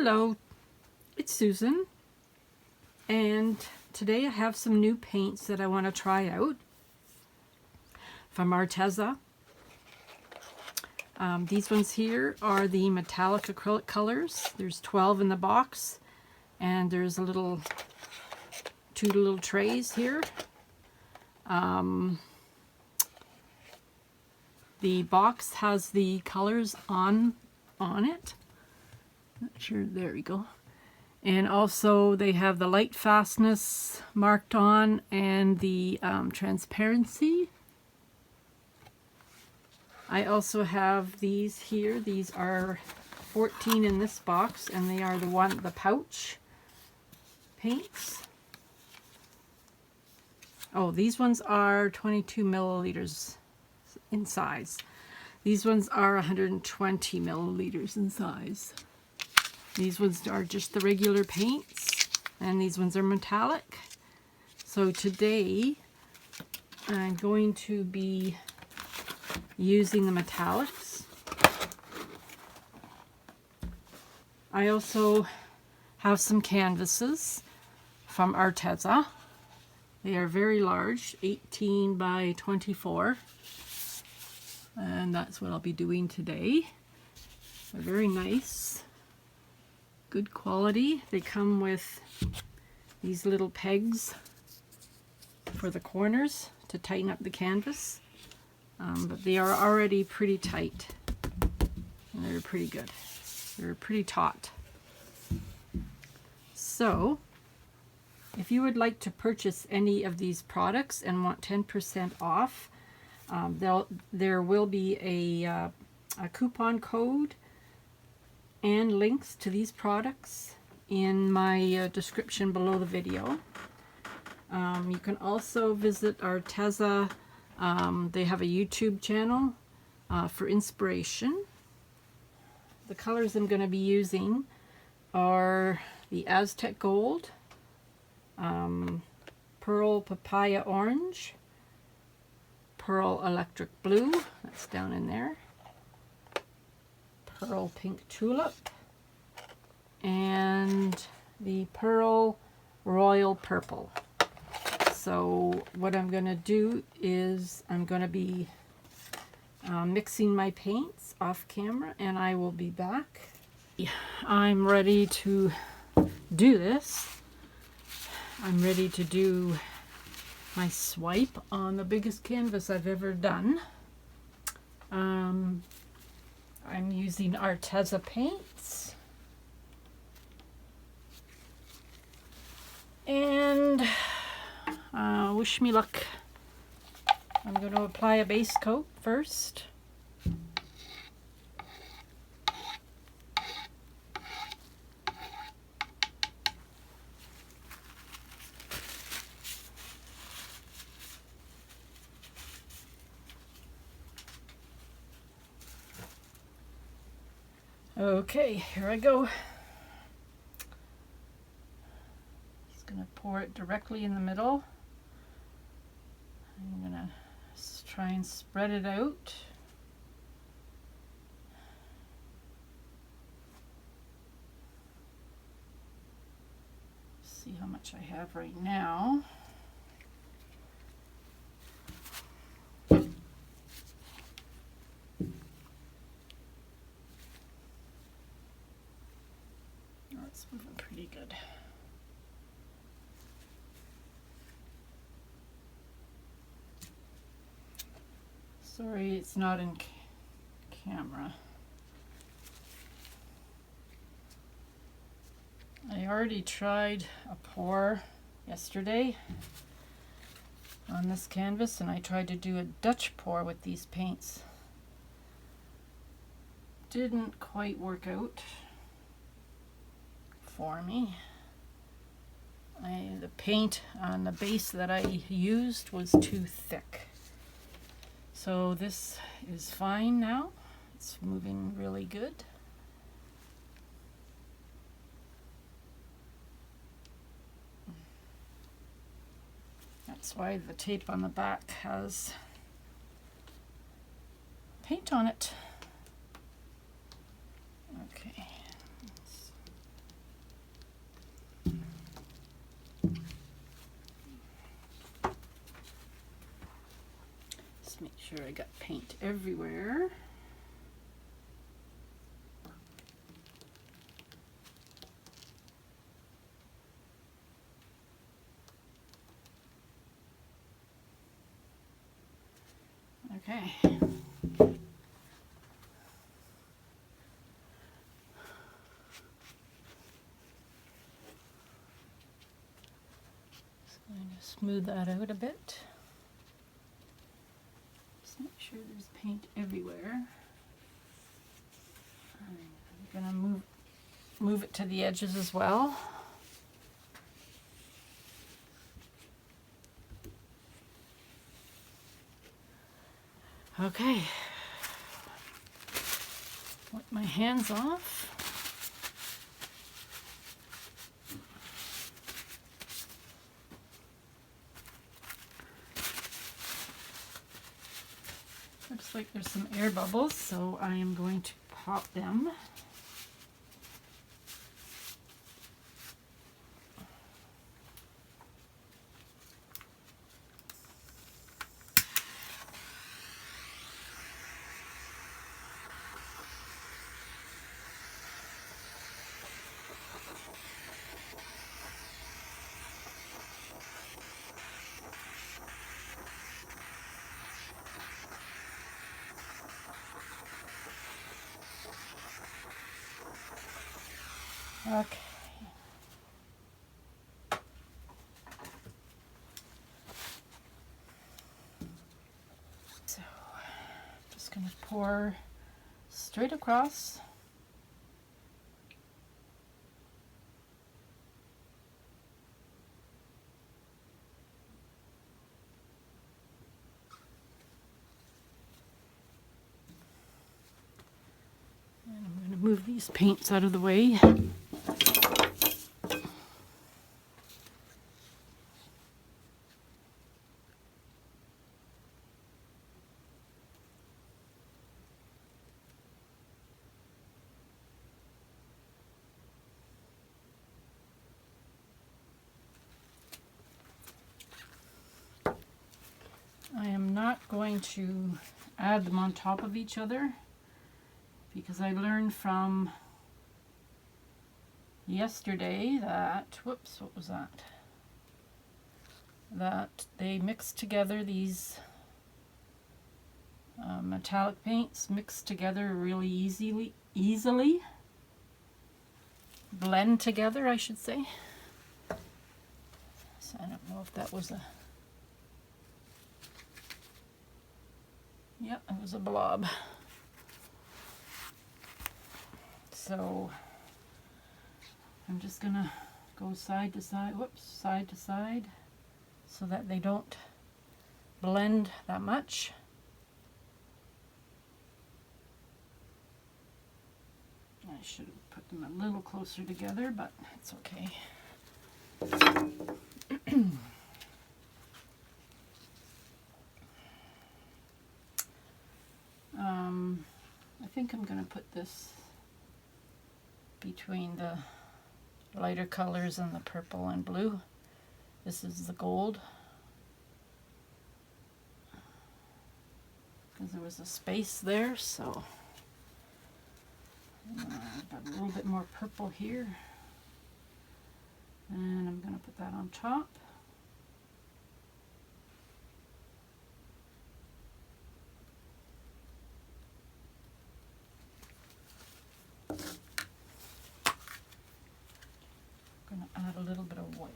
Hello, it's Susan, and today I have some new paints that I want to try out from Arteza. These ones here are the metallic acrylic colors. There's 12 in the box, and there's two little trays here. The box has the colors on it. Not sure, there we go. And also they have the light fastness marked on and the transparency. I also have these here. These are 14 in this box, and they are the pouch paints. Oh, these ones are 22 milliliters in size. These ones are 120 milliliters in size. These ones are just the regular paints, and these ones are metallic. So today I'm going to be using the metallics. I also have some canvases from Arteza. They are very large, 18 by 24. And that's what I'll be doing today. They're very nice. Good quality. They come with these little pegs for the corners to tighten up the canvas, but they are already pretty tight, and they're pretty good. They're pretty taut. So if you would like to purchase any of these products and want 10% off, there will be a coupon code and links to these products in my description below the video. You can also visit Arteza. They have a YouTube channel for inspiration. The colors I'm going to be using are the Aztec Gold, Pearl Papaya Orange, Pearl Electric Blue, that's down in there, Pearl Pink Tulip, and the Pearl Royal Purple. So what I'm going to do is I'm going to be mixing my paints off camera, and I will be back. I'm ready to do this. I'm ready to do my swipe on the biggest canvas I've ever done. I'm using Arteza paints, and wish me luck. I'm going to apply a base coat first. Okay, here I go. Just going to pour it directly in the middle. I'm going to try and spread it out. See how much I have right now. It's moving pretty good. Sorry, it's not in camera. I already tried a pour yesterday on this canvas, and I tried to do a Dutch pour with these paints. Didn't quite work out for me. The paint on the base that I used was too thick. So this is fine now. It's moving really good. That's why the tape on the back has paint on it. Okay. Just make sure I got paint everywhere. Okay. Smooth that out a bit. Just make sure there's paint everywhere. I'm gonna move it to the edges as well. Okay. Wipe my hands off. Looks like there's some air bubbles, so I am going to pop them. Okay. So, just going to pour straight across. And I'm going to move these paints out of the way. I am not going to add them on top of each other because I learned from yesterday that, whoops, what was that? That they mix together these metallic paints, mix together really easily. Blend together, I should say. So I don't know if that was a... Yep, it was a blob. So I'm just gonna go side to side, whoops, side to side, so that they don't blend that much. I should have put them a little closer together, but it's okay. I think I'm going to put this between the lighter colors and the purple and blue. This is the gold, because there was a space there, so got a little bit more purple here, and I'm going to put that on top. I'm going to add a little bit of white.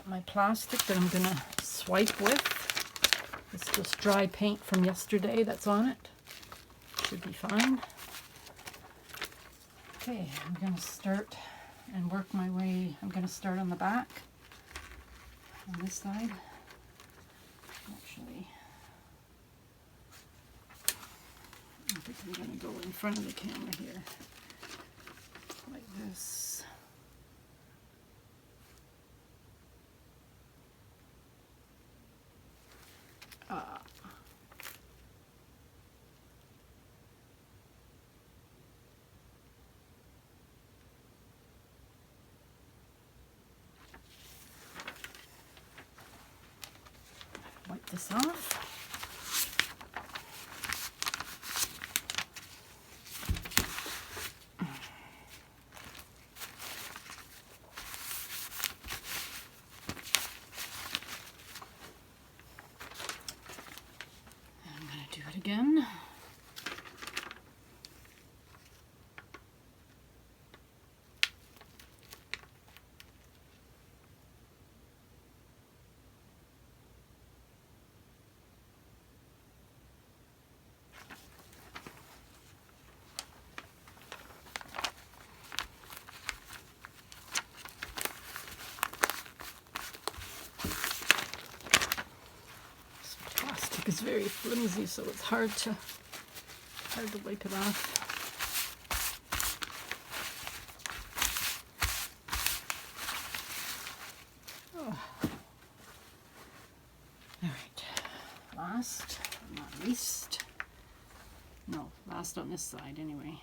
my plastic that I'm gonna swipe with. It's just dry paint from yesterday that's on it. Should be fine. Okay, I'm gonna start and work my way. I'm gonna start on the back, on this side. Actually, I think I'm gonna go in front of the camera here, like this. Wipe this off. I'm going to do it again. It's very flimsy, so it's hard to wipe it off. Oh. All right, last but not least. No, last on this side anyway.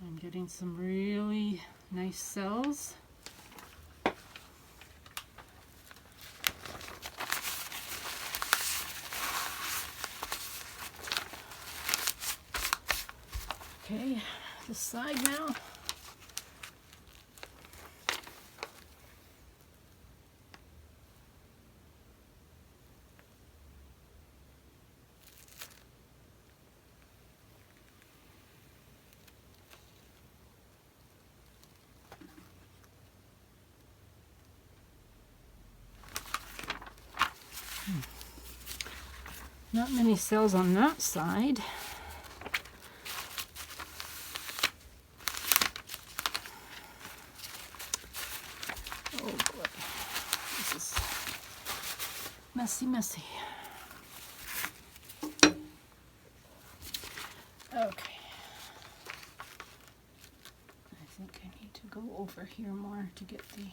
I'm getting some really nice cells. Okay, this side now. Not many cells on that side. Oh boy, this is messy, messy. Okay. I think I need to go over here more to get the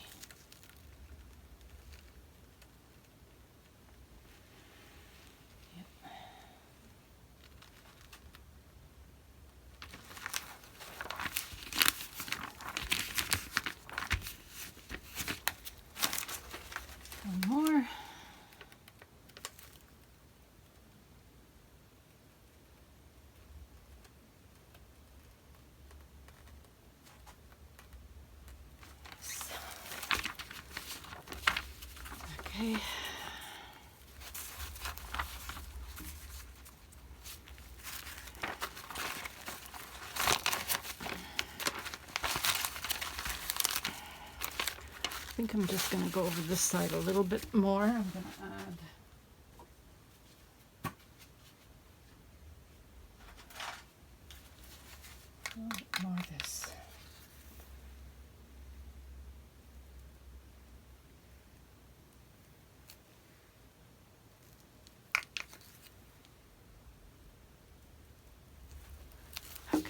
more. Okay. I think I'm just going to go over this side a little bit more. I'm going to add a little bit more of this. Okay.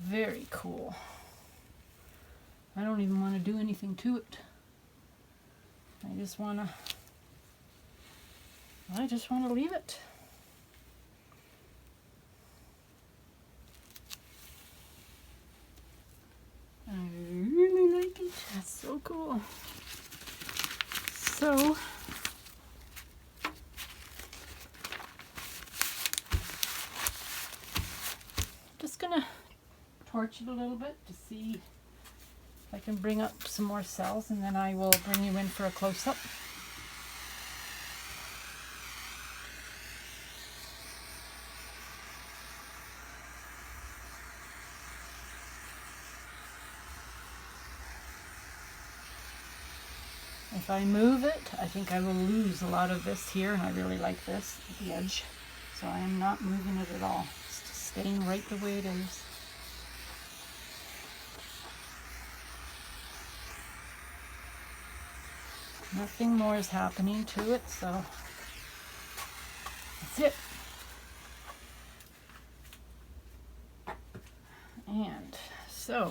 Very cool. I don't even want to do anything to it. I just want to leave it. I really like it. That's so cool. So just gonna torch it a little bit to see if I can bring up some more cells, and then I will bring you in for a close-up. If I move it, I think I will lose a lot of this here, and I really like this, the edge. So I am not moving it at all. It's just staying right the way it is. Nothing more is happening to it, so that's it. And so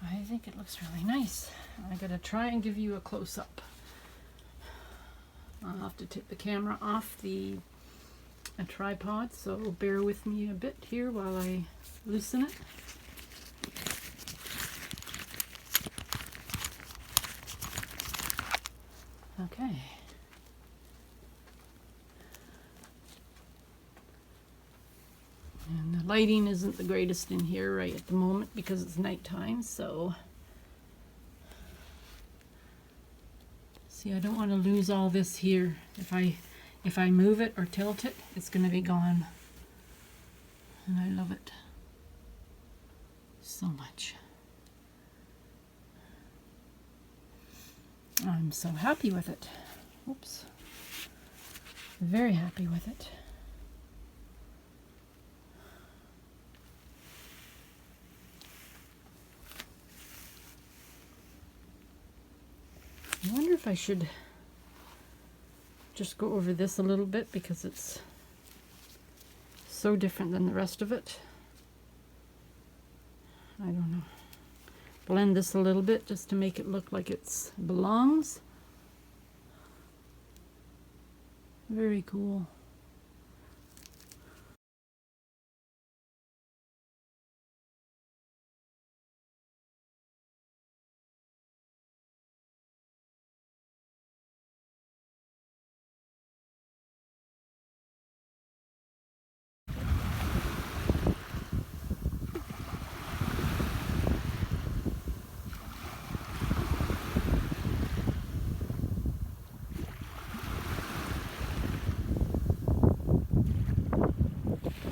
I think it looks really nice. I'm gonna try and give you a close-up. I'll have to take the camera off the tripod, so bear with me a bit here while I loosen it. Okay. And the lighting isn't the greatest in here right at the moment because it's nighttime, so see, I don't want to lose all this here. If I move it or tilt it, it's going to be gone. And I love it so much. I'm so happy with it. Oops. Very happy with it. I wonder if I should just go over this a little bit because it's so different than the rest of it. I don't know. Blend this a little bit just to make it look like it belongs. Very cool.